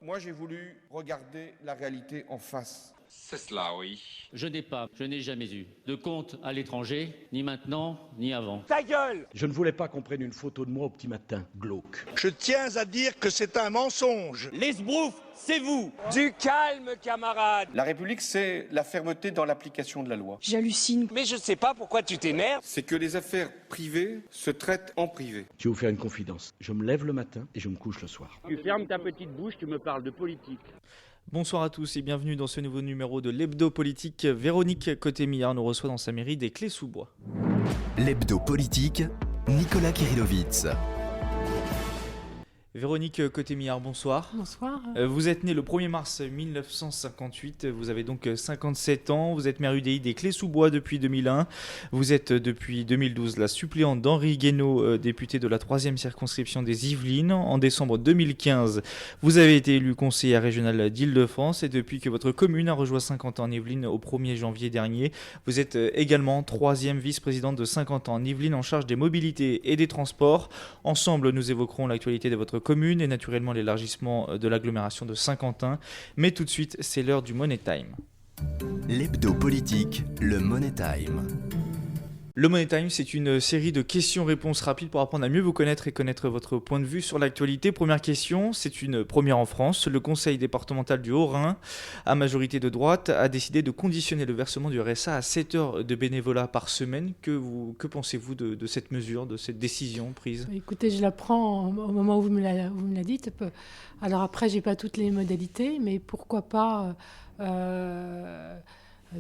Moi, j'ai voulu regarder la réalité en face. C'est cela, oui. Je n'ai jamais eu de compte à l'étranger, ni maintenant, ni avant. Ta gueule! Je ne voulais pas qu'on prenne une photo de moi au petit matin, glauque. Je tiens à dire que c'est un mensonge. Les sbroufs, c'est vous! Du calme, camarade! La République, c'est la fermeté dans l'application de la loi. J'hallucine. Mais je sais pas pourquoi tu t'énerves. C'est que les affaires privées se traitent en privé. Je vais vous faire une confidence. Je me lève le matin et je me couche le soir. Tu fermes ta petite bouche, tu me parles de politique. Bonsoir à tous et bienvenue dans ce nouveau numéro de l'Hebdo Politique. Véronique Coté-Millard nous reçoit dans sa mairie des Clés-sous-Bois. L'Hebdo Politique, Nicolas Kirillovitz. Véronique Coté-Millard, bonsoir. Bonsoir. Vous êtes née le 1er mars 1958, vous avez donc 57 ans, vous êtes maire UDI des Clés-sous-Bois depuis 2001, vous êtes depuis 2012 la suppléante d'Henri Guénaud, député de la 3e circonscription des Yvelines. En décembre 2015, vous avez été élu conseillère régionale d'Île-de-France et depuis que votre commune a rejoint Saint-Quentin en Yvelines au 1er janvier dernier, vous êtes également 3e vice-présidente de Saint-Quentin en Yvelines en charge des mobilités et des transports. Ensemble, nous évoquerons l'actualité de votre commune et naturellement l'élargissement de l'agglomération de Saint-Quentin. Mais tout de suite, c'est l'heure du Money Time. L'Hebdo Politique, le Money Time. Le Money Time, c'est une série de questions-réponses rapides pour apprendre à mieux vous connaître et connaître votre point de vue sur l'actualité. Première question, c'est une première en France. Le conseil départemental du Haut-Rhin, à majorité de droite, a décidé de conditionner le versement du RSA à 7 heures de bénévolat par semaine. Que pensez-vous de cette mesure, de cette décision prise ? Écoutez, je la prends au moment où vous me la dites. Alors après, j'ai pas toutes les modalités, mais pourquoi pas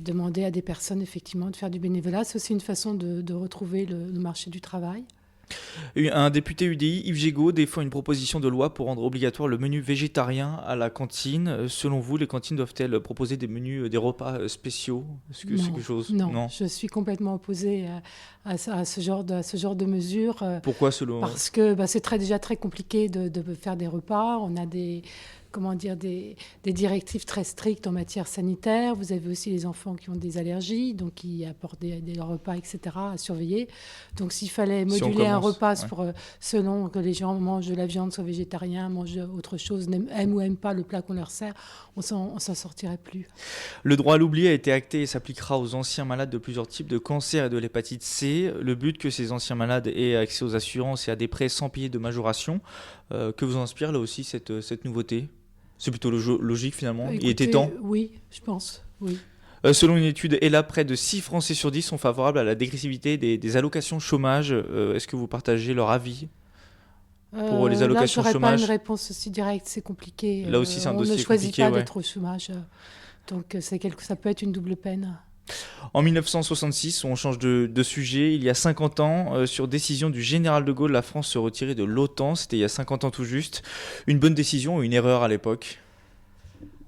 demander à des personnes effectivement de faire du bénévolat. C'est aussi une façon de retrouver le marché du travail. Un député UDI, Yves Gégaud, défend une proposition de loi pour rendre obligatoire le menu végétarien à la cantine. Selon vous, les cantines doivent-elles proposer des menus, des repas spéciaux ? Est-ce que c'est quelque chose ? Non, je suis complètement opposée à ce genre de mesures. Pourquoi selon ? Parce que c'est déjà très compliqué de faire des repas. On a des directives très strictes en matière sanitaire. Vous avez aussi les enfants qui ont des allergies, donc qui apportent des repas, etc. à surveiller. Donc s'il fallait moduler un repas selon que les gens mangent de la viande, soient végétariens, mangent autre chose, aiment ou n'aiment pas le plat qu'on leur sert, on s'en sortirait plus. Le droit à l'oubli a été acté et s'appliquera aux anciens malades de plusieurs types de cancer et de l'hépatite C. Le but que ces anciens malades aient accès aux assurances et à des prêts sans payer de majoration. Que vous inspire là aussi cette nouveauté ? C'est plutôt logique finalement. Écoutez, il était temps. Oui, je pense, oui. Selon une étude ELA, près de 6 Français sur 10 sont favorables à la dégressivité des allocations chômage. Est-ce que vous partagez leur avis pour les allocations là, chômage ? Pas une réponse aussi directe, c'est compliqué. Là aussi, c'est un dossier compliqué. On ne choisit pas d'être au chômage. Donc ça peut être une double peine. En 1966, on change de sujet. Il y a 50 ans, sur décision du général de Gaulle, la France se retirait de l'OTAN. C'était il y a 50 ans tout juste. Une bonne décision ou une erreur à l'époque ?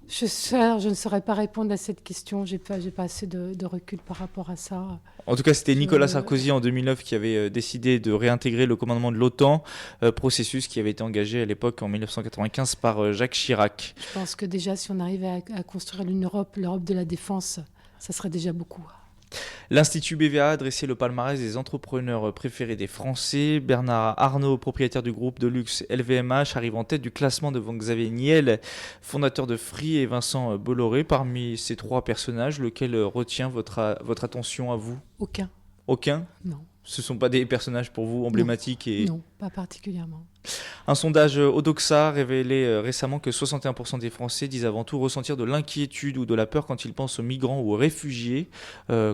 Je ne saurais pas répondre à cette question. J'ai pas assez de recul par rapport à ça. En tout cas, c'était Nicolas Sarkozy en 2009 qui avait décidé de réintégrer le commandement de l'OTAN, processus qui avait été engagé à l'époque en 1995 par Jacques Chirac. Je pense que déjà, si on arrivait à construire l'Europe de la défense, ça serait déjà beaucoup. L'Institut BVA a dressé le palmarès des entrepreneurs préférés des Français. Bernard Arnault, propriétaire du groupe de luxe LVMH, arrive en tête du classement devant Xavier Niel, fondateur de Free, et Vincent Bolloré. Parmi ces 3 personnages, lequel retient votre attention à vous ? Aucun. Aucun ? Non. Ce ne sont pas des personnages pour vous emblématiques ? Non, pas particulièrement. Un sondage Odoxa révélait récemment que 61% des Français disent avant tout ressentir de l'inquiétude ou de la peur quand ils pensent aux migrants ou aux réfugiés.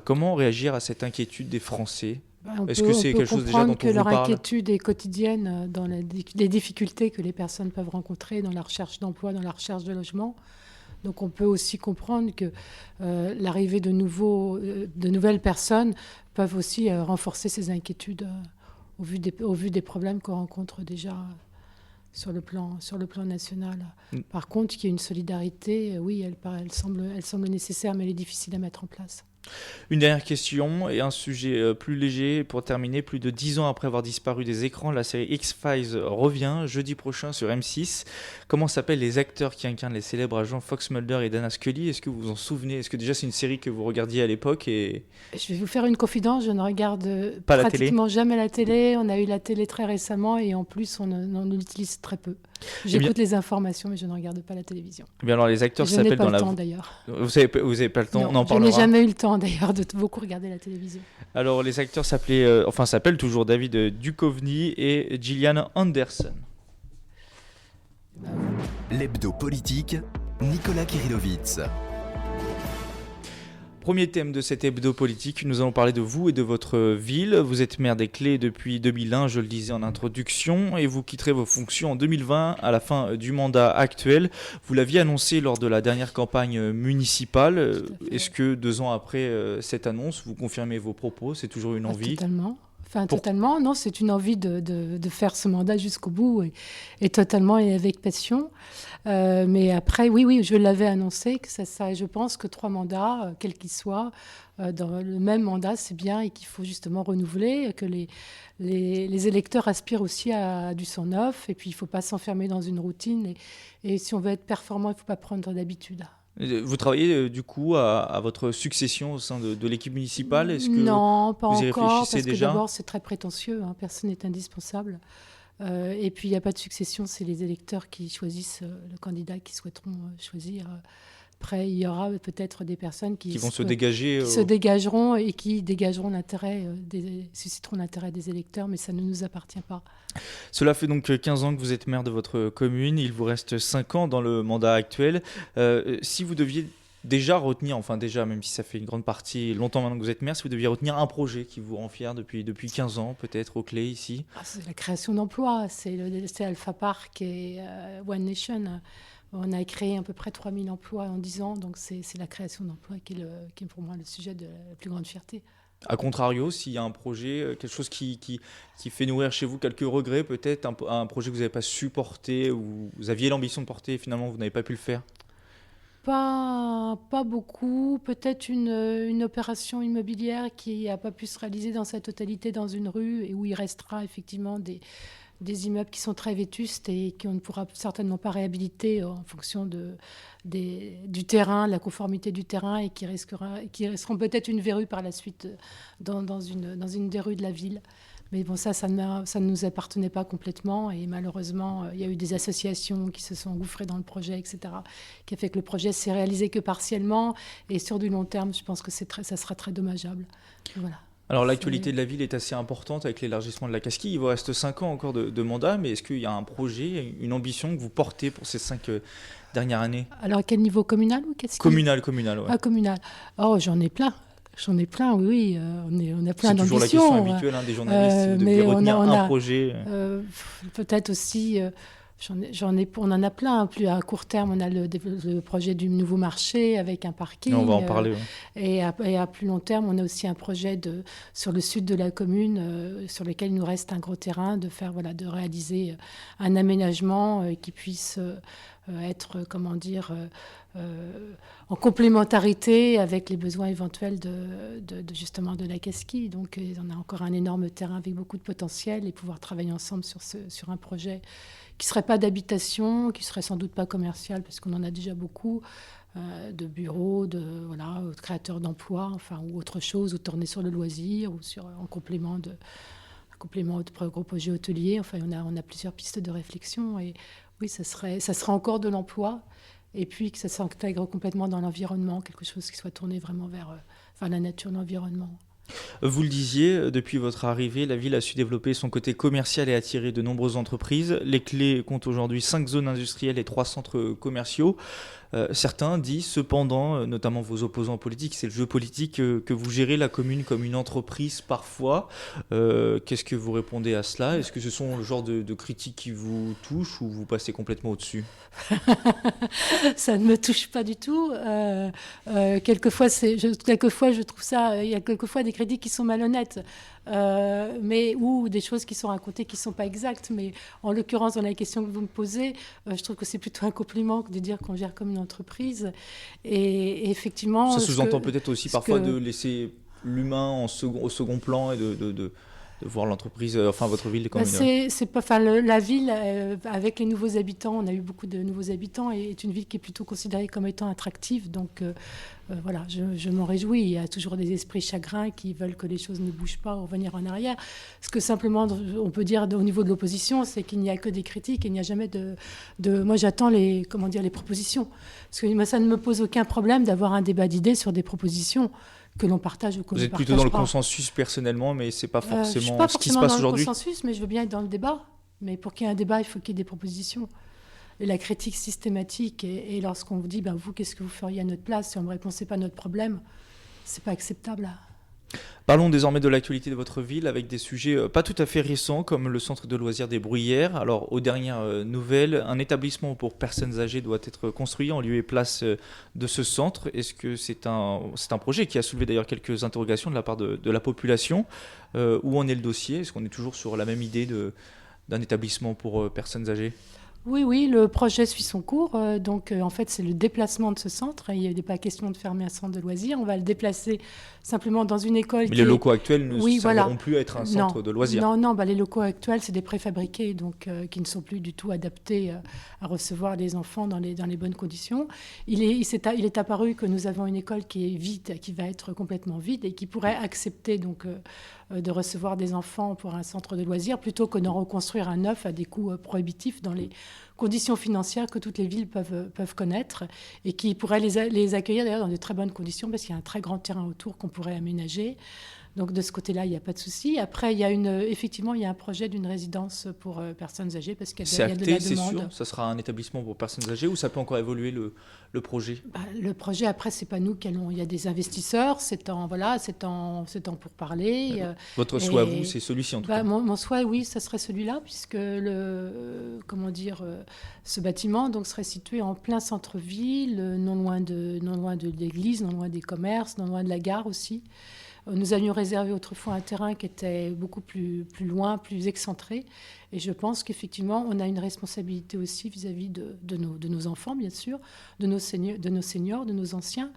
Comment réagir à cette inquiétude des Français ? Est-ce que c'est quelque chose déjà dont on vous parle ? On peut comprendre que leur inquiétude est quotidienne dans les difficultés que les personnes peuvent rencontrer dans la recherche d'emploi, dans la recherche de logement. Donc on peut aussi comprendre que l'arrivée de nouvelles personnes peuvent aussi renforcer ces inquiétudes au vu des problèmes qu'on rencontre déjà sur le plan national. Par contre, qu'il y ait une solidarité, oui, elle semble nécessaire, mais elle est difficile à mettre en place. Une dernière question et un sujet plus léger pour terminer. Plus de 10 ans après avoir disparu des écrans, la série X-Files revient jeudi prochain sur M6. Comment s'appellent les acteurs qui incarnent les célèbres agents Fox Mulder et Dana Scully? Est-ce que vous vous en souvenez? Est-ce que déjà c'est une série que vous regardiez à l'époque et... Je vais vous faire une confidence, je ne regarde Pas la pratiquement jamais la télé. On a eu la télé très récemment et en plus on l'utilise très peu. J'écoute les informations mais je ne regarde pas la télévision. Eh bien alors les acteurs Je s'appellent n'ai pas dans le la... temps d'ailleurs. Vous avez pas le temps, Non, on en je parlera. n'ai jamais eu le temps d'ailleurs de beaucoup regarder la télévision. Alors les acteurs s'appellent toujours David Duchovny et Gillian Anderson. L'hebdo politique, Nicolas Kirillovitz. Premier thème de cet hebdo politique, nous allons parler de vous et de votre ville. Vous êtes maire des Clés depuis 2001, je le disais en introduction, et vous quitterez vos fonctions en 2020 à la fin du mandat actuel. Vous l'aviez annoncé lors de la dernière campagne municipale. Est-ce que 2 ans après cette annonce, vous confirmez vos propos? C'est toujours une envie? Totalement. Totalement. Non, c'est une envie de faire ce mandat jusqu'au bout et totalement et avec passion. Mais après, oui, je l'avais annoncé que ça, je pense que 3 mandats, quels qu'ils soient, dans le même mandat, c'est bien et qu'il faut justement renouveler, que les électeurs aspirent aussi à du sang neuf et puis il ne faut pas s'enfermer dans une routine et si on veut être performant, il ne faut pas prendre d'habitude. Vous travaillez du coup à votre succession au sein de l'équipe municipale? Est-ce que non, pas vous y encore, réfléchissez parce déjà? que d'abord c'est très prétentieux, personne n'est indispensable. Et puis il n'y a pas de succession, c'est les électeurs qui choisissent le candidat qu'ils souhaiteront choisir. Après, il y aura peut-être des personnes qui vont se dégager, qui se dégageront et qui dégageront l'intérêt, susciteront l'intérêt des électeurs, mais ça ne nous appartient pas. Cela fait donc 15 ans que vous êtes maire de votre commune. Il vous reste 5 ans dans le mandat actuel. Si vous deviez déjà retenir, même si ça fait une grande partie, longtemps maintenant que vous êtes maire, si vous deviez retenir un projet qui vous rend fier depuis 15 ans, peut-être aux Clés ici? C'est la création d'emplois, c'est Alpha Park et One Nation. On a créé à peu près 3000 emplois en 10 ans, donc c'est la création d'emplois qui est pour moi le sujet de la plus grande fierté. A contrario, s'il y a un projet, quelque chose qui fait nourrir chez vous quelques regrets, peut-être un projet que vous n'avez pas su porter ou vous aviez l'ambition de porter et finalement vous n'avez pas pu le faire? Pas beaucoup. Peut-être une opération immobilière qui n'a pas pu se réaliser dans sa totalité dans une rue et où il restera effectivement des immeubles qui sont très vétustes et qu'on ne pourra certainement pas réhabiliter en fonction du terrain, de la conformité du terrain et qui resteront peut-être une verrue par la suite dans une des rues de la ville. Mais bon, ça ne nous appartenait pas complètement et malheureusement, il y a eu des associations qui se sont engouffrées dans le projet, etc., qui a fait que le projet s'est réalisé que partiellement et sur du long terme, je pense que ça sera très dommageable. Voilà. Alors l'actualité de la ville est assez importante avec l'élargissement de la Casquille. Il vous reste 5 ans encore de mandat, mais est-ce qu'il y a un projet, une ambition que vous portez pour ces 5 dernières années? Alors à quel niveau, communal ou Casquille? Communal, ouais. Ah, communal. Oh, j'en ai plein, oui. On a plein d'ambitions. C'est toujours la question habituelle des journalistes, de retenir un projet. Peut-être aussi... on en a plein. Plus à court terme, on a le projet du nouveau marché avec un parking. On va en parler. Et à plus long terme, on a aussi un projet sur le sud de la commune, sur lequel il nous reste un gros terrain, de réaliser un aménagement qui puisse être, en complémentarité avec les besoins éventuels justement de la Casquille. Donc, on a encore un énorme terrain avec beaucoup de potentiel et pouvoir travailler ensemble sur un projet qui ne serait pas d'habitation, qui ne serait sans doute pas commercial, parce qu'on en a déjà beaucoup, de bureaux, de créateurs d'emplois, ou autre chose, ou tourner sur le loisir, ou en complément de gros projets hôteliers. On a plusieurs pistes de réflexion. Et oui, ça serait encore de l'emploi, et puis que ça s'intègre complètement dans l'environnement, quelque chose qui soit tourné vraiment vers la nature, l'environnement. Vous le disiez, depuis votre arrivée, la ville a su développer son côté commercial et attirer de nombreuses entreprises. Les Clés comptent aujourd'hui 5 zones industrielles et 3 centres commerciaux. Certains disent cependant, notamment vos opposants politiques, c'est le jeu politique, que vous gérez la commune comme une entreprise parfois. Qu'est-ce que vous répondez à cela? Est-ce que ce sont le genre de critiques qui vous touchent ou vous passez complètement au-dessus? Ça ne me touche pas du tout. Quelquefois, je trouve ça. Il y a quelquefois des critiques qui sont malhonnêtes, ou des choses qui sont racontées qui ne sont pas exactes. Mais en l'occurrence, dans la question que vous me posez, je trouve que c'est plutôt un compliment que de dire qu'on gère comme une entreprise. Et effectivement... Ça sous-entend peut-être aussi parfois de laisser l'humain au second plan et de voir l'entreprise, votre ville comme la ville, avec les nouveaux habitants, on a eu beaucoup de nouveaux habitants, et est une ville qui est plutôt considérée comme étant attractive. Donc voilà, je m'en réjouis. Il y a toujours des esprits chagrins qui veulent que les choses ne bougent pas ou revenir en arrière. Ce que simplement on peut dire au niveau de l'opposition, c'est qu'il n'y a que des critiques et il n'y a jamais moi, j'attends les propositions. Parce que moi, ça ne me pose aucun problème d'avoir un débat d'idées sur des propositions que l'on partage ou que l'on ne partage pas. Vous êtes plutôt dans le consensus personnellement, mais ce n'est pas forcément ce qui se passe aujourd'hui. Je ne suis pas forcément dans le consensus, mais je veux bien être dans le débat. Mais pour qu'il y ait un débat, il faut qu'il y ait des propositions. Et la critique systématique, et lorsqu'on vous dit, vous, qu'est-ce que vous feriez à notre place si on ne me répond, c'est pas notre problème, c'est pas acceptable. Parlons désormais de l'actualité de votre ville avec des sujets pas tout à fait récents comme le centre de loisirs des Bruyères. Alors, aux dernières nouvelles, un établissement pour personnes âgées doit être construit en lieu et place de ce centre. Est-ce que c'est un projet qui a soulevé d'ailleurs quelques interrogations de la part de la population? Où en est le dossier? Est-ce qu'on est toujours sur la même idée d'un établissement pour personnes âgées? Oui, le projet suit son cours. En fait, c'est le déplacement de ce centre. Il n'est pas question de fermer un centre de loisirs. On va le déplacer simplement dans une école. Mais les locaux actuels ne serviront plus à être un centre de loisirs. Non, les locaux actuels, c'est des préfabriqués, qui ne sont plus du tout adaptés à recevoir les enfants dans les bonnes conditions. Il est apparu que nous avons une école qui est vide, qui va être complètement vide et qui pourrait accepter de recevoir des enfants pour un centre de loisirs plutôt que d'en reconstruire un neuf à des coûts prohibitifs dans les conditions financières que toutes les villes peuvent connaître, et qui pourraient les accueillir d'ailleurs dans de très bonnes conditions parce qu'il y a un très grand terrain autour qu'on pourrait aménager. Donc de ce côté-là, il n'y a pas de souci. Après, il y a effectivement un projet d'une résidence pour personnes âgées parce qu'il y a de la demande. C'est sûr, ça sera un établissement pour personnes âgées ou ça peut encore évoluer le projet? Le projet, après, c'est pas nous qui allons. Il y a des investisseurs, c'est en pour parler. Votre souhait à vous, c'est celui-ci en tout cas? Mon souhait, oui, ça serait celui-là puisque ce bâtiment serait situé en plein centre-ville, non loin de l'église, non loin des commerces, non loin de la gare aussi. Nous avions réservé autrefois un terrain qui était beaucoup plus loin, plus excentré. Et je pense qu'effectivement, on a une responsabilité aussi vis-à-vis de nos enfants, bien sûr, de nos seniors, de nos anciens.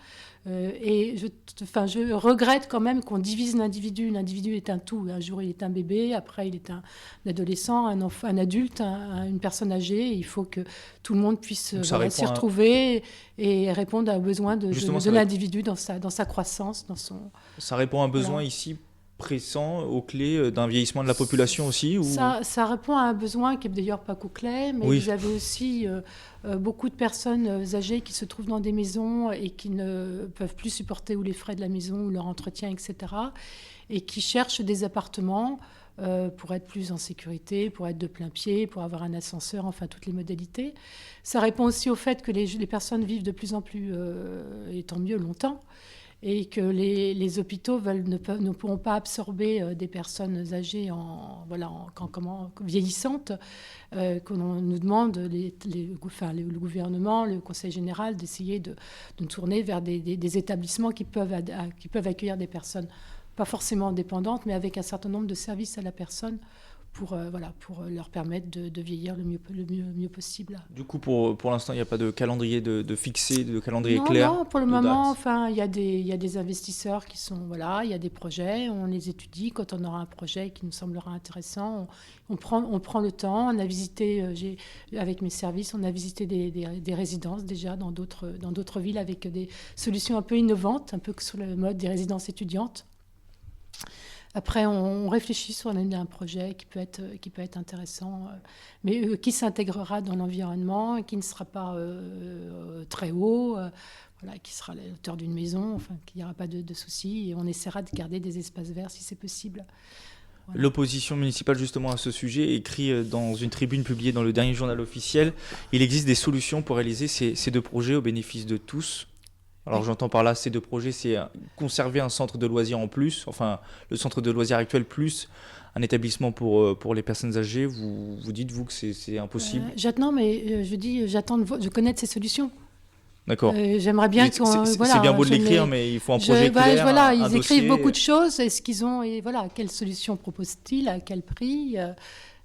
Je regrette quand même qu'on divise l'individu. L'individu est un tout. Un jour, il est un bébé, après, il est un adolescent, un enfant, un adulte, une personne âgée. Il faut que tout le monde puisse s'y retrouver et répondre à un besoin de l'individu dans sa croissance, dans son... Ça répond à un besoin ici pressant, aux clés d'un vieillissement de la population aussi ou... Ça répond à un besoin qui n'est d'ailleurs pas qu'aux clés, mais vous avez aussi beaucoup de personnes âgées qui se trouvent dans des maisons et qui ne peuvent plus supporter ou les frais de la maison ou leur entretien, etc. et qui cherchent des appartements pour être plus en sécurité, pour être de plein pied, pour avoir un ascenseur, enfin toutes les modalités. Ça répond aussi au fait que les personnes vivent de plus en plus, et tant mieux, longtemps, et que les hôpitaux ne pourront pas absorber des personnes âgées vieillissantes, qu'on nous demande, le gouvernement, le Conseil général, d'essayer de tourner vers des établissements qui peuvent accueillir des personnes, pas forcément dépendantes, mais avec un certain nombre de services à la personne, pour leur permettre de vieillir le mieux possible. Du coup, pour l'instant, il n'y a pas de calendrier de fixé, de calendrier clair? Non, pour le moment, il y a des investisseurs qui sont... il y a des projets, on les étudie. Quand on aura un projet qui nous semblera intéressant, on prend le temps. On a visité, avec mes services, on a visité des résidences déjà dans d'autres villes avec des solutions un peu innovantes, un peu sur le mode des résidences étudiantes. Après, on réfléchit sur un projet qui peut être intéressant, mais qui s'intégrera dans l'environnement, qui ne sera pas très haut, qui sera à la hauteur d'une maison, qu'il n'y aura pas de soucis. Et on essaiera de garder des espaces verts si c'est possible. Voilà. L'opposition municipale, justement, à ce sujet, écrit dans une tribune publiée dans le dernier journal officiel, il existe des solutions pour réaliser ces deux projets au bénéfice de tous. Alors j'entends par là, ces deux projets, c'est conserver un centre de loisirs en plus, le centre de loisirs actuel plus un établissement pour les personnes âgées. Vous dites, vous, que c'est impossible? Je connais de ces solutions. D'accord. J'aimerais bien C'est qu'on... c'est bien beau de l'écrire, mais il faut un projet clair, voilà, un ils dossier. écrivent beaucoup de choses. Est-ce qu'ils ont... Et voilà, quelle solution proposent-ils, à quel prix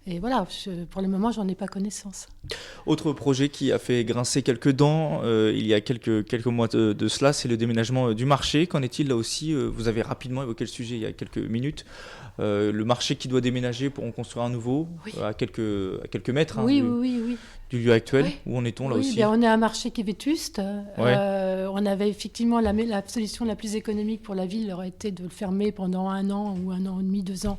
et voilà, pour le moment, j'en ai pas connaissance. Autre projet qui a fait grincer quelques dents il y a quelques mois de cela, c'est le déménagement du marché. Qu'en est-il là aussi Vous avez rapidement évoqué le sujet il y a quelques minutes. Le marché qui doit déménager pour en construire un nouveau, Oui. à quelques mètres Oui. du lieu actuel. Oui. Où en est-on là Oui, aussi bien, on est un marché qui est vétuste. Ouais. On avait effectivement la solution la plus économique pour la ville aurait été de le fermer pendant 1 an ou 1 an et demi, 2 ans,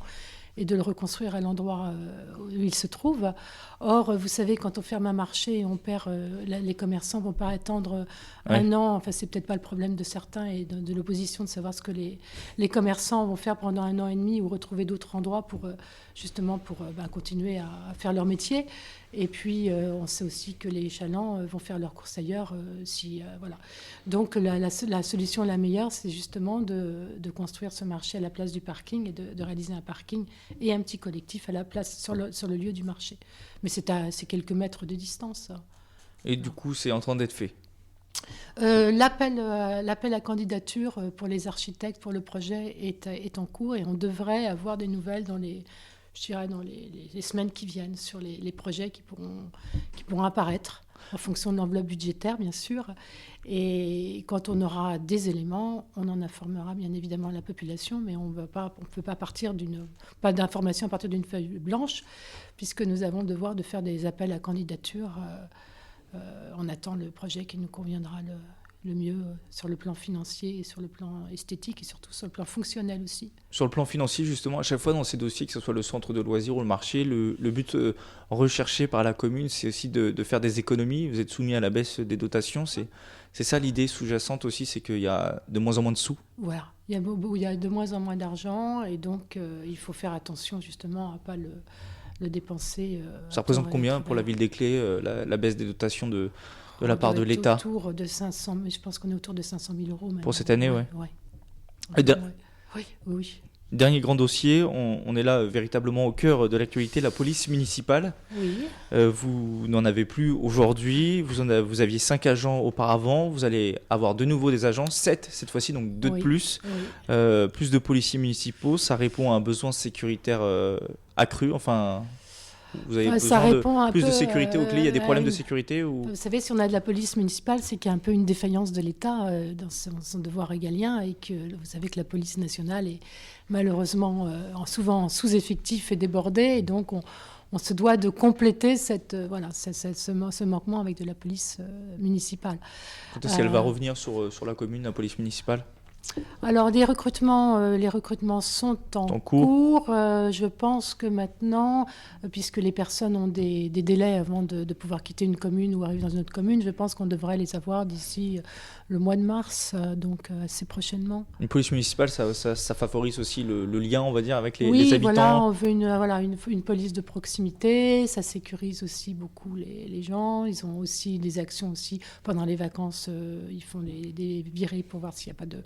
et de le reconstruire à l'endroit où il se trouve. Or, vous savez, quand on ferme un marché, on perd, les commerçants ne vont pas attendre 1 an. Enfin, c'est peut-être pas le problème de certains et de l'opposition de savoir ce que les commerçants vont faire pendant 1 an et demi ou retrouver d'autres endroits pour continuer à faire leur métier. Et puis, on sait aussi que les chalands vont faire leurs courses ailleurs. Voilà. Donc, la solution la meilleure, c'est justement de construire ce marché à la place du parking et de réaliser un parking et un petit collectif à la place sur le lieu du marché. Mais c'est quelques mètres de distance. Et du coup, c'est en train d'être fait. L'appel à candidature pour les architectes pour le projet est en cours et on devrait avoir des nouvelles dans les semaines qui viennent sur les projets qui pourront apparaître en fonction de l'enveloppe budgétaire, bien sûr. Et quand on aura des éléments, on en informera bien évidemment la population, mais on ne peut pas partir pas d'informations à partir d'une feuille blanche, puisque nous avons le devoir de faire des appels à candidature. On attend le projet qui nous conviendra le mieux sur le plan financier et sur le plan esthétique et surtout sur le plan fonctionnel aussi. Sur le plan financier, justement, à chaque fois dans ces dossiers, que ce soit le centre de loisirs ou le marché, le but recherché par la commune, c'est aussi de faire des économies. Vous êtes soumis à la baisse des dotations. C'est ça l'idée sous-jacente aussi, c'est qu'il y a de moins en moins de sous. Voilà, il y a de moins en moins d'argent et donc il faut faire attention justement à ne pas le dépenser. Ça représente combien pour la ville des Clés, la baisse des dotations de la part de l'État? Autour de 500, mais je pense qu'on est autour de 500 000 euros. Pour cette année, ouais. Oui. Dernier grand dossier, on est là véritablement au cœur de l'actualité, la police municipale. Oui. Vous n'en avez plus aujourd'hui, vous aviez 5 agents auparavant, vous allez avoir de nouveau des agents, 7 cette fois-ci, donc 2 de plus. Oui. Plus de policiers municipaux, ça répond à un besoin sécuritaire accru, enfin... Vous avez besoin de plus de sécurité aux Clés, il y a des problèmes de sécurité ou... Vous savez, si on a de la police municipale, c'est qu'il y a un peu une défaillance de l'État dans son devoir régalien et que vous savez que la police nationale est malheureusement souvent en sous-effectif et débordée et donc on se doit de compléter ce manquement avec de la police municipale. Quand est-ce qu'elle va revenir sur la commune, la police municipale ? Alors, les recrutements sont en cours. Je pense que maintenant, puisque les personnes ont des délais avant de pouvoir quitter une commune ou arriver dans une autre commune, je pense qu'on devrait les avoir d'ici le mois de mars, donc assez prochainement. Une police municipale, ça favorise aussi le lien, on va dire, avec les habitants. Oui, voilà, on veut une police de proximité. Ça sécurise aussi beaucoup les gens. Ils ont aussi des actions aussi pendant les vacances. Ils font des virées pour voir s'il n'y a pas de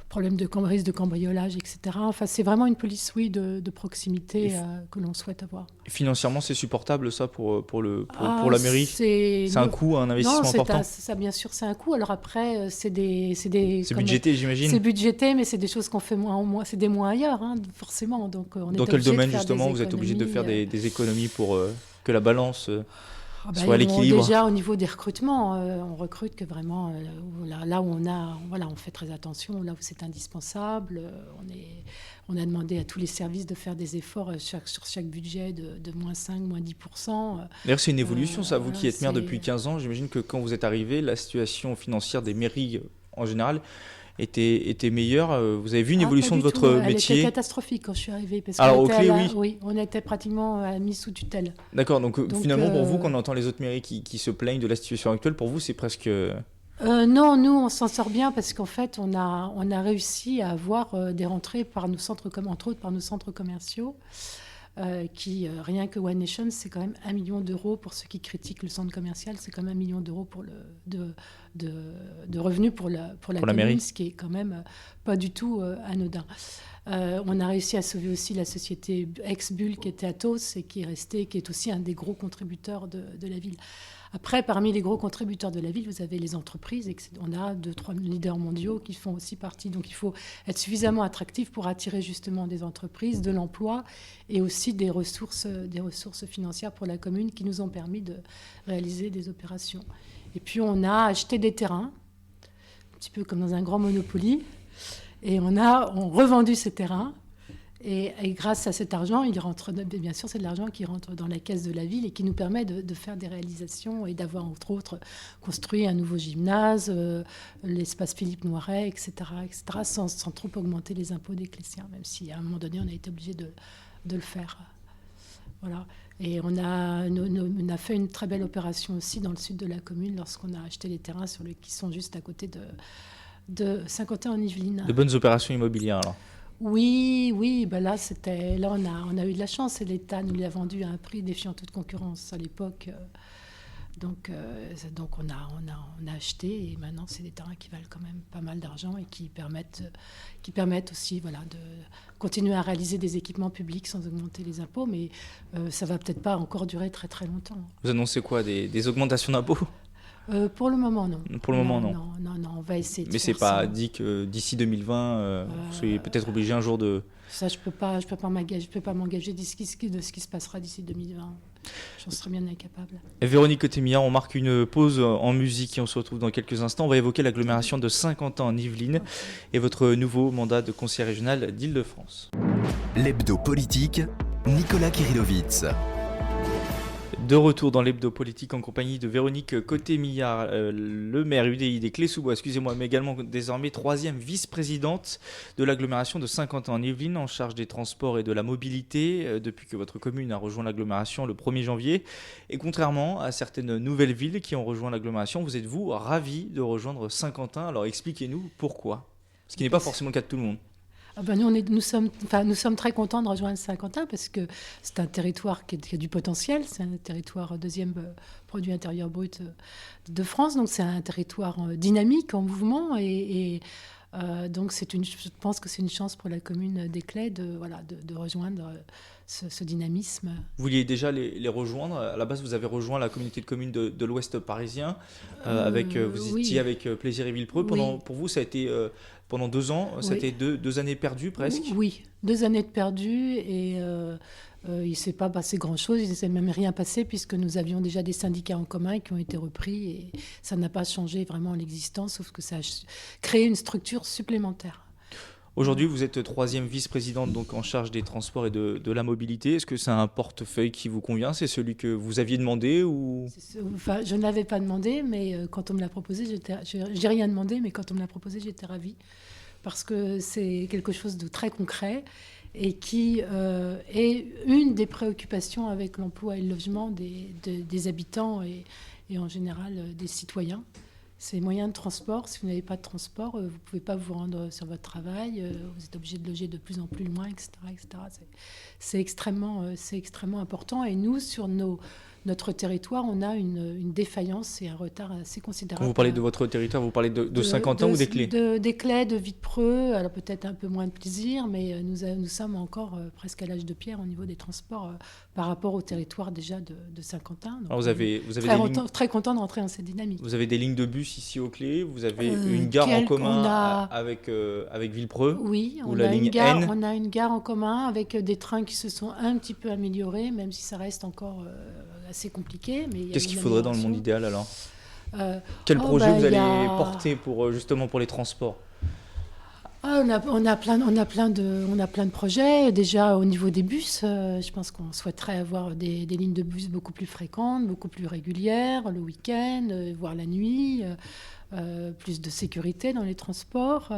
problème de risque de cambriolage, etc. Enfin, c'est vraiment une police, de proximité que l'on souhaite avoir. Et financièrement, c'est supportable, ça, pour la mairie ? C'est un coût, un investissement important ? Ça, bien sûr, c'est un coût. Alors après, c'est budgété, j'imagine ? C'est budgété, mais c'est des choses qu'on fait moins. C'est des moins ailleurs, forcément. Donc, dans quel domaine, justement, vous êtes obligé de faire des économies pour que la balance... soit à l'équilibre. Déjà au niveau des recrutements, on recrute que vraiment là où on fait très attention, là où c'est indispensable. On a demandé à tous les services de faire des efforts sur chaque budget de moins 5, moins 10%. D'ailleurs, c'est une évolution, ça, vous qui êtes maire depuis 15 ans. J'imagine que quand vous êtes arrivé, la situation financière des mairies en général était meilleure. Vous avez vu une évolution de votre métier ? Elle était catastrophique quand je suis arrivée. Parce Alors, aux Clés, oui, on était pratiquement mis sous tutelle. D'accord, donc finalement, pour vous, quand on entend les autres mairies qui se plaignent de la situation actuelle, pour vous, c'est presque... Non, nous, on s'en sort bien parce qu'en fait, on a réussi à avoir des rentrées entre autres par nos centres commerciaux. Qui, rien que One Nation, c'est quand même 1 million d'euros pour ceux qui critiquent le centre commercial, c'est quand même 1 million d'euros de revenus pour la commune, mairie. Ce qui est quand même pas du tout anodin. On a réussi à sauver aussi la société ex-Bull qui était Atos et qui est restée, qui est aussi un des gros contributeurs de la ville. Après, parmi les gros contributeurs de la ville, vous avez les entreprises. Et on a 2-3 leaders mondiaux qui font aussi partie. Donc il faut être suffisamment attractif pour attirer justement des entreprises, de l'emploi et aussi des ressources financières pour la commune qui nous ont permis de réaliser des opérations. Et puis on a acheté des terrains, un petit peu comme dans un grand Monopoly. Et on revendu ces terrains. Et grâce à cet argent, bien sûr, c'est de l'argent qui rentre dans la caisse de la ville et qui nous permet de faire des réalisations et d'avoir, entre autres, construit un nouveau gymnase, l'espace Philippe Noiret, etc., sans trop augmenter les impôts des Clésiens, même si à un moment donné, on a été obligé de le faire. Voilà. Et on a fait une très belle opération aussi dans le sud de la commune lorsqu'on a acheté les terrains qui sont juste à côté de Saint-Quentin-en-Yvelines. De bonnes opérations immobilières, alors. Oui, là on a eu de la chance et l'État nous l'a vendu à un prix défiant toute concurrence à l'époque. Donc on a acheté et maintenant c'est des terrains qui valent quand même pas mal d'argent et qui permettent aussi de continuer à réaliser des équipements publics sans augmenter les impôts, mais ça va peut-être pas encore durer très très longtemps. Vous annoncez quoi, des augmentations d'impôts ? Pour le moment, non. Pour le moment, non. Non, on va essayer de Mais c'est pas dit que d'ici 2020, vous soyez peut-être obligé un jour de... Ça, je peux pas m'engager de ce qui se passera d'ici 2020. J'en serais bien incapable. Véronique Côté-Millard, on marque une pause en musique et on se retrouve dans quelques instants. On va évoquer l'agglomération de Saint-Quentin en Yvelines et votre nouveau mandat de conseiller régional d'Île-de-France. L'hebdo politique, Nicolas Kirillovitz. De retour dans l'hebdo politique en compagnie de Véronique Côté-Millard, le maire UDI des Clés-sous-Bois, mais également désormais 3e vice-présidente de l'agglomération de Saint-Quentin en Yvelines, en charge des transports et de la mobilité, depuis que votre commune a rejoint l'agglomération le 1er janvier. Et contrairement à certaines nouvelles villes qui ont rejoint l'agglomération, vous êtes-vous ravi de rejoindre Saint-Quentin? Alors expliquez-nous pourquoi, ce qui n'est pas forcément le cas de tout le monde. Nous sommes très contents de rejoindre Saint-Quentin parce que c'est un territoire qui a du potentiel. C'est un territoire deuxième produit intérieur brut de France. Donc c'est un territoire dynamique, en mouvement. Donc je pense que c'est une chance pour la commune des Clés de rejoindre ce dynamisme. Vous vouliez déjà les rejoindre. À la base, vous avez rejoint la communauté de communes de l'Ouest parisien. Vous étiez avec Plaisir et Villepreux. Pour vous, ça a été... Pendant 2 ans, ça a été 2 années perdues presque. Oui, 2 années de perdues et il ne s'est pas passé grand-chose, il ne s'est même rien passé puisque nous avions déjà des syndicats en commun qui ont été repris et ça n'a pas changé vraiment l'existence, sauf que ça a créé une structure supplémentaire. Aujourd'hui, vous êtes 3e vice-présidente donc en charge des transports et de la mobilité. Est-ce que c'est un portefeuille qui vous convient? C'est celui que vous aviez demandé ou... Je ne l'avais pas demandé, mais quand on me l'a proposé, j'ai rien demandé, mais quand on me l'a proposé, j'étais ravie. Parce que c'est quelque chose de très concret et qui est une des préoccupations avec l'emploi et le logement des habitants et en général des citoyens. C'est les moyens de transport. Si vous n'avez pas de transport, vous ne pouvez pas vous rendre sur votre travail, vous êtes obligé de loger de plus en plus loin, etc. C'est extrêmement important. Et nous, sur notre territoire, on a une défaillance et un retard assez considérable. Quand vous parlez de votre territoire, vous parlez de Saint-Quentin ou des Clés? Des Clés, de Villepreux, alors peut-être un peu moins de plaisir, mais nous sommes encore presque à l'âge de pierre au niveau des transports par rapport au territoire déjà de Saint-Quentin. Donc, alors vous avez très content de rentrer dans cette dynamique. Vous avez des lignes de bus ici aux Clés, vous avez une gare en commun avec Villepreux. Oui, on a une gare en commun avec des trains qui se sont un petit peu améliorés, même si ça reste encore... assez compliqué. Qu'est-ce qu'il faudrait dans le monde idéal alors? Quel projet vous allez porter justement pour les transports? On a plein de projets. Déjà au niveau des bus, je pense qu'on souhaiterait avoir des lignes de bus beaucoup plus fréquentes, beaucoup plus régulières, le week-end, voire la nuit, plus de sécurité dans les transports.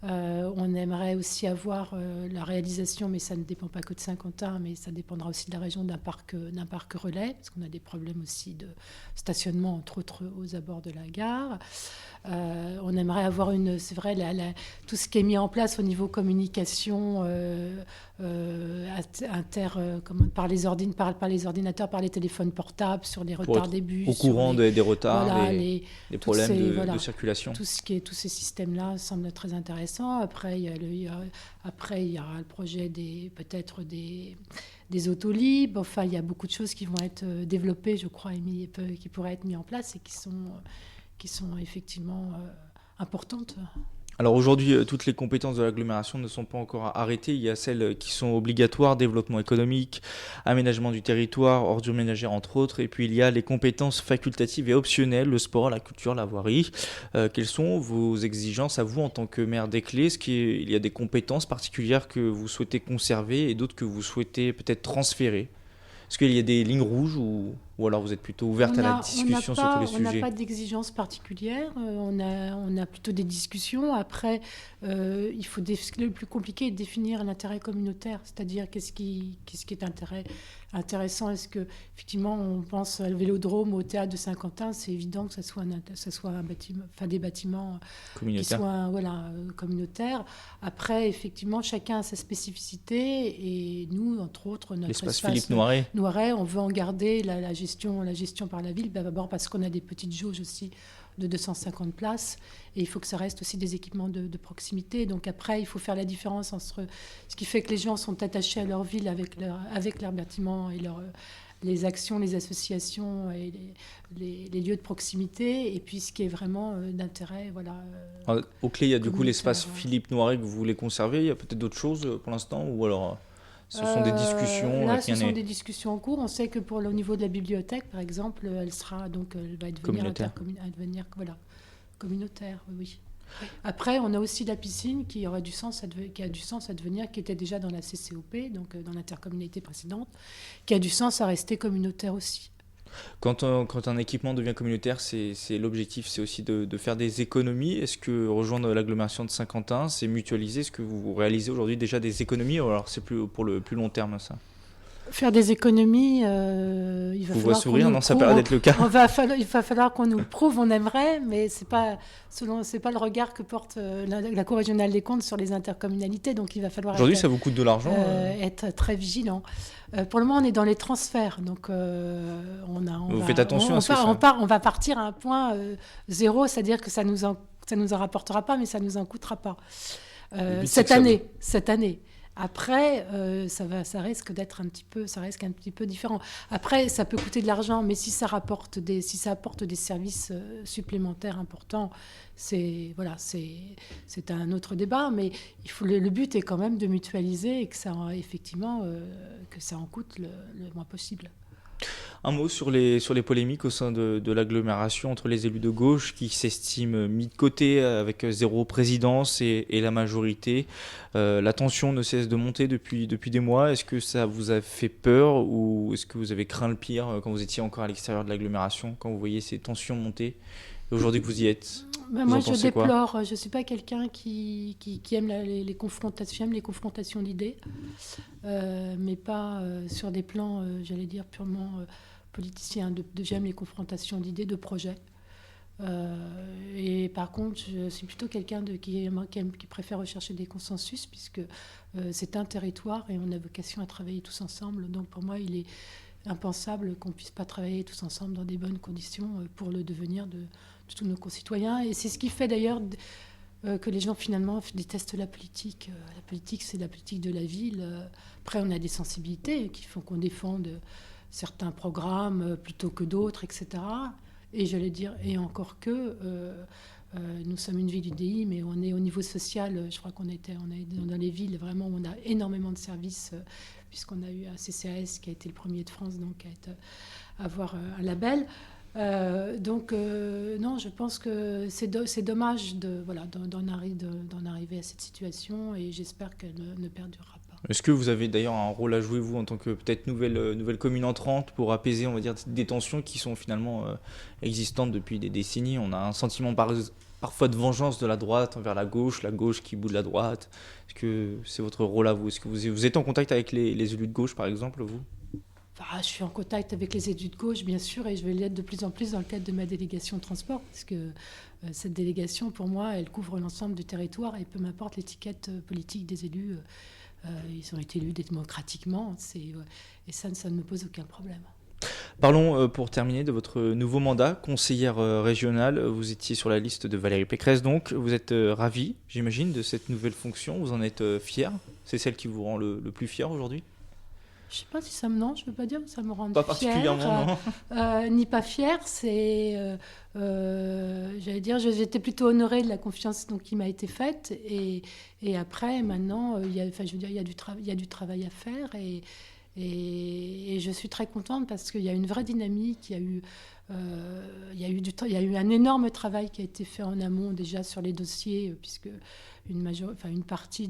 On aimerait aussi avoir la réalisation, mais ça ne dépend pas que de Saint-Quentin, mais ça dépendra aussi de la région d'un parc relais, parce qu'on a des problèmes aussi de stationnement, entre autres aux abords de la gare. On aimerait avoir c'est vrai, tout ce qui est mis en place au niveau communication par les ordinateurs, par les téléphones portables, sur les retards des bus. Au courant des retards, voilà, des problèmes de circulation. Tous ces systèmes-là semblent très intéressants. Après, il y aura le projet peut-être des autos libres. Enfin, il y a beaucoup de choses qui vont être développées, je crois, qui pourraient être mises en place et qui sont effectivement importantes. Alors aujourd'hui, toutes les compétences de l'agglomération ne sont pas encore arrêtées. Il y a celles qui sont obligatoires, développement économique, aménagement du territoire, ordures ménagères entre autres. Et puis il y a les compétences facultatives et optionnelles, le sport, la culture, la voirie. Quelles sont vos exigences à vous en tant que maire d'Éclé ? Est-ce qu'il y a des compétences particulières que vous souhaitez conserver et d'autres que vous souhaitez peut-être transférer ? Est-ce qu'il y a des lignes rouges ou alors vous êtes plutôt ouverte à la discussion sur tous les sujets ? On n'a pas d'exigences particulières, on a plutôt des discussions. Après, le plus compliqué est de définir l'intérêt communautaire, c'est-à-dire qu'est-ce qui est intéressant. Est-ce que effectivement on pense au Vélodrome, au théâtre de Saint-Quentin, c'est évident que ça soit un bâtiment, des bâtiments qui soient communautaires. Après, effectivement, chacun a sa spécificité et nous, entre autres, notre l'espace espace Philippe Noiret, on veut en garder la gestion par la ville, d'abord parce qu'on a des petites jauges aussi de 250 places et il faut que ça reste aussi des équipements de proximité. Donc après, il faut faire la différence entre ce qui fait que les gens sont attachés à leur ville avec leurs bâtiments et les actions, les associations et les lieux de proximité, et puis ce qui est vraiment d'intérêt. Au Clé, il y a du coup l'espace Philippe Noiret que vous voulez conserver. Il y a peut-être d'autres choses pour l'instant ou alors ce sont des discussions ce sont des discussions en cours. On sait que au niveau de la bibliothèque, par exemple, elle va devenir communautaire. Oui. Après, on a aussi la piscine qui a du sens à devenir, qui était déjà dans la CCOP, donc dans l'intercommunalité précédente, qui a du sens à rester communautaire aussi. Quand un équipement devient communautaire, c'est l'objectif, c'est aussi de faire des économies. Est-ce que rejoindre l'agglomération de Saint-Quentin, c'est mutualiser ? Est-ce que vous réalisez aujourd'hui déjà des économies ou alors c'est pour le plus long terme ça ? Faire des économies, il va falloir sourire, non, ça paraît d'être le cas. Il va falloir qu'on nous le prouve, on aimerait, mais c'est pas le regard que porte la Cour régionale des comptes sur les intercommunalités, donc il va falloir aujourd'hui ça vous coûte de l'argent être très vigilant. Pour le moment, on est dans les transferts, donc faites attention à ça. On va partir à un point zéro, c'est-à-dire que ça nous en rapportera pas, mais ça nous en coûtera pas cette année. Après, ça risque d'être un petit peu différent. Après, ça peut coûter de l'argent, mais si ça apporte des services supplémentaires importants, c'est un autre débat. Mais le but est quand même de mutualiser et que ça en coûte le moins possible. Un mot sur les polémiques au sein de l'agglomération entre les élus de gauche qui s'estiment mis de côté avec zéro présidence et la majorité. La tension ne cesse de monter depuis des mois. Est-ce que ça vous a fait peur ou est-ce que vous avez craint le pire quand vous étiez encore à l'extérieur de l'agglomération, quand vous voyez ces tensions monter ? Et aujourd'hui que vous y êtes, moi, je déplore. Je ne suis pas quelqu'un qui aime les confrontations. J'aime les confrontations d'idées, mais pas sur des plans, j'allais dire, purement politiciens. J'aime les confrontations d'idées, de projets. Et par contre, je suis plutôt quelqu'un qui préfère rechercher des consensus, puisque c'est un territoire et on a vocation à travailler tous ensemble. Donc pour moi, il est impensable qu'on ne puisse pas travailler tous ensemble dans des bonnes conditions pour le devenir de tous nos concitoyens. Et c'est ce qui fait d'ailleurs que les gens finalement détestent la politique. La politique, c'est la politique de la ville. Après, on a des sensibilités qui font qu'on défende certains programmes plutôt que d'autres, etc. Et j'allais dire, et encore que, nous sommes une ville UDI, mais on est au niveau social, je crois qu'on est dans les villes vraiment où on a énormément de services, puisqu'on a eu un CCAS qui a été le premier de France, donc à avoir un label. Non, je pense que c'est dommage d'en arriver à cette situation, et j'espère qu'elle ne perdurera pas. Est-ce que vous avez d'ailleurs un rôle à jouer, vous, en tant que peut-être nouvelle commune entrante, pour apaiser, on va dire, des tensions qui sont finalement existantes depuis des décennies ? On a un sentiment parfois de vengeance de la droite envers la gauche qui boude la droite. Est-ce que c'est votre rôle à vous ? Est-ce que vous êtes en contact avec les élus de gauche, par exemple, vous ? Je suis en contact avec les élus de gauche, bien sûr, et je vais l'être de plus en plus dans le cadre de ma délégation de transport, parce que cette délégation, pour moi, elle couvre l'ensemble du territoire et peu m'importe l'étiquette politique des élus. Ils ont été élus démocratiquement et ça ne me pose aucun problème. Parlons pour terminer de votre nouveau mandat, conseillère régionale. Vous étiez sur la liste de Valérie Pécresse, donc vous êtes ravie, j'imagine, de cette nouvelle fonction. Vous en êtes fière. C'est celle qui vous rend le plus fier aujourd'hui? Je ne sais pas si ça me... Non, je ne veux pas dire que ça me rend pas fière. Particulièrement, non. Ni pas fière, c'est... j'allais dire, j'étais plutôt honorée de la confiance qui m'a été faite. Et après, maintenant, il y a du travail à faire. Et je suis très contente parce qu'il y a une vraie dynamique. Il y a eu un énorme travail qui a été fait en amont déjà sur les dossiers, puisque une partie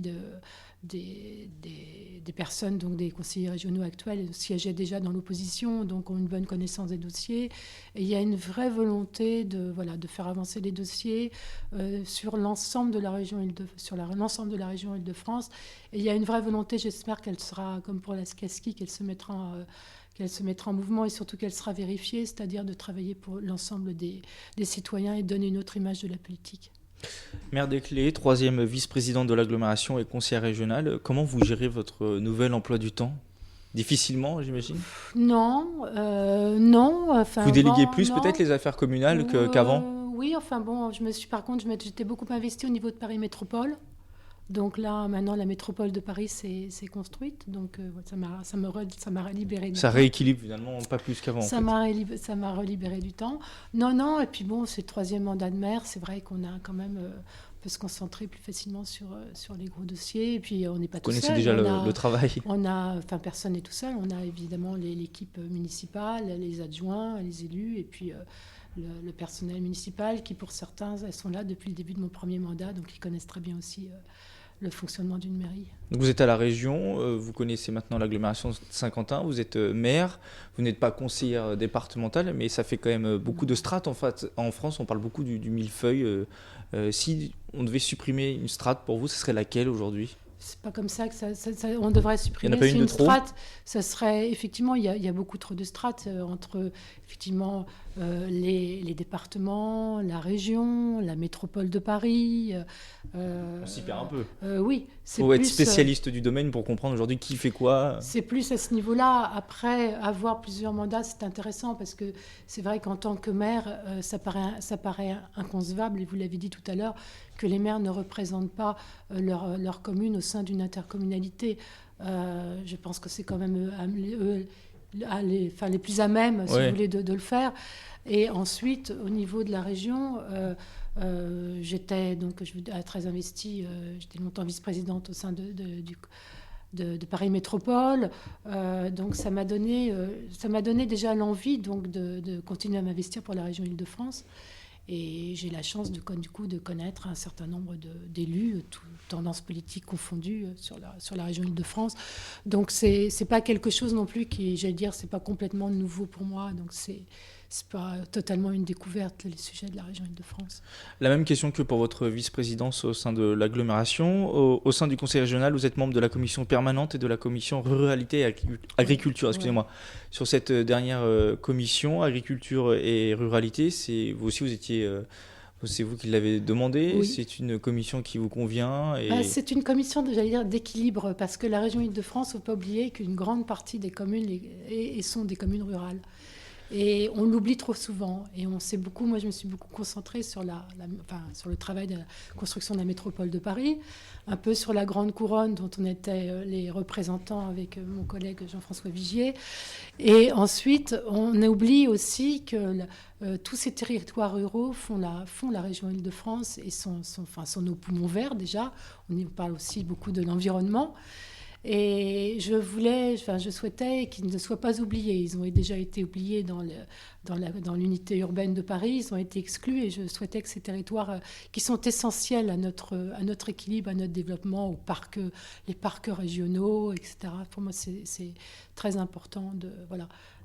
des personnes, donc des conseillers régionaux actuels, siégeaient déjà dans l'opposition, donc ont une bonne connaissance des dossiers. Et il y a une vraie volonté de faire avancer les dossiers sur l'ensemble de la région Île-de-France. Et il y a une vraie volonté, j'espère qu'elle sera, comme pour la SCASKI, qu'elle se mettra en mouvement et surtout qu'elle sera vérifiée, c'est-à-dire de travailler pour l'ensemble des citoyens et donner une autre image de la politique. Maire des Clés, 3e vice-présidente de l'agglomération et conseillère régionale, comment vous gérez votre nouvel emploi du temps? Difficilement, j'imagine? Non. Vous déléguez peut-être les affaires communales qu'avant? Oui, j'étais beaucoup investie au niveau de Paris Métropole. Donc là, maintenant, la métropole de Paris s'est construite. Donc ça m'a libéré du temps. Ça rééquilibre finalement, pas plus qu'avant. Ça m'a relibéré du temps. Non. Et puis bon, c'est le 3e mandat de maire. C'est vrai qu'on a quand même... on peut se concentrer plus facilement sur les gros dossiers. Et puis, on n'est pas tout seul. Vous connaissez déjà le travail. Personne n'est tout seul. On a évidemment l'équipe municipale, les adjoints, les élus, et puis le personnel municipal qui, pour certains, elles sont là depuis le début de mon premier mandat, donc ils connaissent très bien aussi le fonctionnement d'une mairie. Donc vous êtes à la région, vous connaissez maintenant l'agglomération de Saint-Quentin, vous êtes maire, vous n'êtes pas conseillère départementale, mais ça fait quand même beaucoup de strates. En fait, en France, on parle beaucoup du millefeuille. Si on devait supprimer une strate pour vous, ce serait laquelle aujourd'hui? C'est pas comme ça que on devrait supprimer. Il n'y en a pas une de trop? Strate, ça serait effectivement, il y a beaucoup trop de strates entre effectivement les départements, la région, la métropole de Paris. On s'y perd un peu. Oui. Il faut être spécialiste du domaine pour comprendre aujourd'hui qui fait quoi. C'est plus à ce niveau-là. Après, avoir plusieurs mandats, c'est intéressant parce que c'est vrai qu'en tant que maire, ça paraît inconcevable, et vous l'avez dit tout à l'heure, que les maires ne représentent pas leur commune au sein d'une intercommunalité. Je pense que c'est quand même les plus à même, si vous voulez, de le faire. Et ensuite, au niveau de la région, j'étais très investie. J'étais longtemps vice-présidente au sein de Paris Métropole. Donc ça m'a donné déjà l'envie de continuer à m'investir pour la région Île-de-France. Et j'ai la chance du coup de connaître un certain nombre d'élus, toutes tendances politiques confondues sur la région Île-de-France. Donc c'est pas quelque chose non plus qui, j'allais dire, c'est pas complètement nouveau pour moi. Donc c'est pas totalement une découverte, les sujets de la région Île-de-France. La même question que pour votre vice-présidence au sein de l'agglomération. Au sein du conseil régional, vous êtes membre de la commission permanente et de la commission ruralité et agriculture. Excusez-moi. Sur cette dernière commission, agriculture et ruralité, c'est vous qui l'avez demandé. Oui. C'est une commission qui vous convient C'est une commission, d'équilibre, parce que la région Île-de-France, il ne faut pas oublier qu'une grande partie des communes sont des communes rurales. Et on l'oublie trop souvent. Et moi, je me suis beaucoup concentrée sur sur le travail de la construction de la métropole de Paris, un peu sur la Grande Couronne, dont on était les représentants avec mon collègue Jean-François Vigier. Et ensuite, on oublie aussi que tous ces territoires ruraux font la région Île-de-France et sont nos poumons verts déjà. On y parle aussi beaucoup de l'environnement. Et je souhaitais qu'ils ne soient pas oubliés. Ils ont déjà été oubliés dans l'unité urbaine de Paris. Ils ont été exclus, et je souhaitais que ces territoires qui sont essentiels à notre équilibre, à notre développement, les parcs régionaux, etc. Pour moi, c'est très important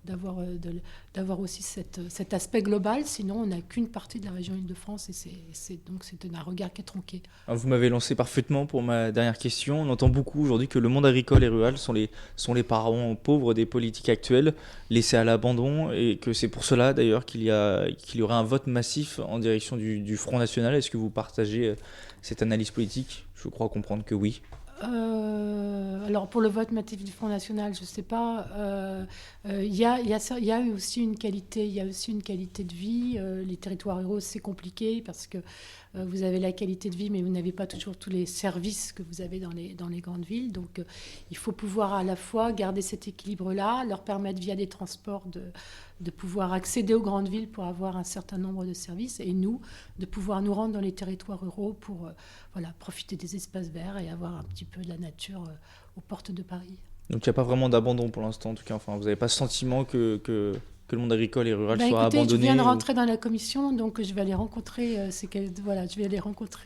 d'avoir aussi cet aspect global. Sinon, on n'a qu'une partie de la région Île-de-France et donc c'est un regard qui est tronqué. Alors, vous m'avez lancé parfaitement pour ma dernière question. On entend beaucoup aujourd'hui que le monde agricole et rural sont les parents pauvres des politiques actuelles, laissés à l'abandon, et que c'est pour cela d'ailleurs qu'il y aurait un vote massif en direction du Front National. Est-ce que vous partagez cette analyse politique ? Je crois comprendre que oui. Alors pour le vote massif du Front National, je ne sais pas. Il y a aussi une qualité de vie. Les territoires ruraux, c'est compliqué parce que vous avez la qualité de vie, mais vous n'avez pas toujours tous les services que vous avez dans les grandes villes. Donc il faut pouvoir à la fois garder cet équilibre-là, leur permettre via des transports de pouvoir accéder aux grandes villes pour avoir un certain nombre de services, et nous, de pouvoir nous rendre dans les territoires ruraux pour profiter des espaces verts et avoir un petit peu de la nature aux portes de Paris. Donc il n'y a pas vraiment d'abandon pour l'instant, en tout cas. Enfin, vous n'avez pas ce sentiment que le monde agricole et rural soit abandonné? Je viens de rentrer dans la commission, donc je vais aller rencontrer,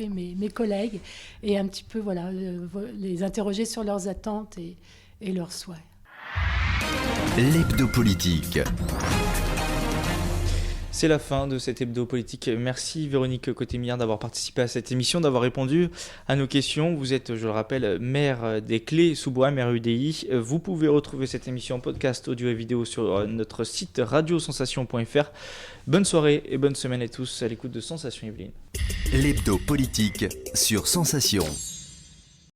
mes collègues et un petit peu les interroger sur leurs attentes et leurs souhaits. L'hebdo politique. C'est la fin de cet hebdo politique. Merci Véronique Cotté-Millard d'avoir participé à cette émission, d'avoir répondu à nos questions. Vous êtes, je le rappelle, maire des Clés-sous-Bois, maire UDI. Vous pouvez retrouver cette émission en podcast audio et vidéo sur notre site radiosensation.fr. Bonne soirée et bonne semaine à tous à l'écoute de Sensation Yvelines. L'hebdo politique sur Sensation.